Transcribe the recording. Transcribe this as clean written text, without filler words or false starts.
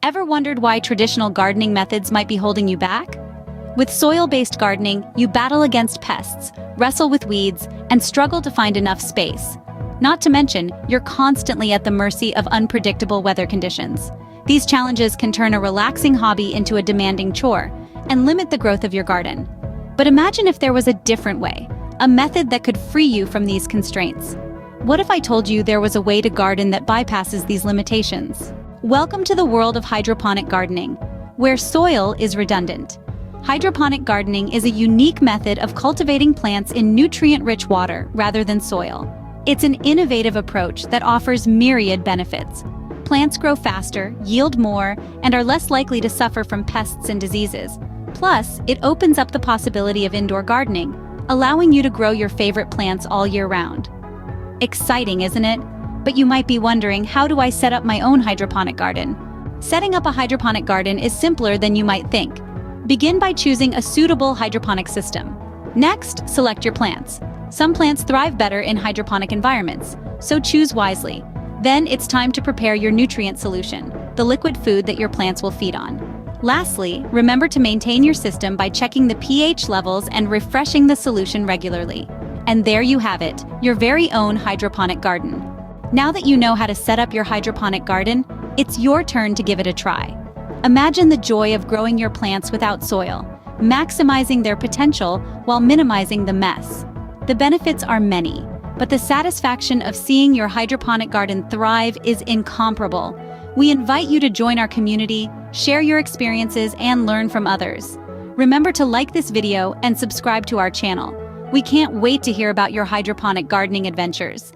Ever wondered why traditional gardening methods might be holding you back? With soil-based gardening, you battle against pests, wrestle with weeds, and struggle to find enough space. Not to mention, you're constantly at the mercy of unpredictable weather conditions. These challenges can turn a relaxing hobby into a demanding chore and limit the growth of your garden. But imagine if there was a different way, a method that could free you from these constraints. What if I told you there was a way to garden that bypasses these limitations? Welcome to the world of hydroponic gardening, where soil is redundant. Hydroponic gardening is a unique method of cultivating plants in nutrient-rich water rather than soil. It's an innovative approach that offers myriad benefits. Plants grow faster, yield more, and are less likely to suffer from pests and diseases. Plus, it opens up the possibility of indoor gardening, allowing you to grow your favorite plants all year round. Exciting, isn't it? But you might be wondering, how do I set up my own hydroponic garden? Setting up a hydroponic garden is simpler than you might think. Begin by choosing a suitable hydroponic system. Next, select your plants. Some plants thrive better in hydroponic environments, so choose wisely. Then it's time to prepare your nutrient solution, the liquid food that your plants will feed on. Lastly, remember to maintain your system by checking the pH levels and refreshing the solution regularly. And there you have it, your very own hydroponic garden. Now that you know how to set up your hydroponic garden, it's your turn to give it a try. Imagine the joy of growing your plants without soil, maximizing their potential while minimizing the mess. The benefits are many, but the satisfaction of seeing your hydroponic garden thrive is incomparable. We invite you to join our community, share your experiences, and learn from others. Remember to like this video and subscribe to our channel. We can't wait to hear about your hydroponic gardening adventures.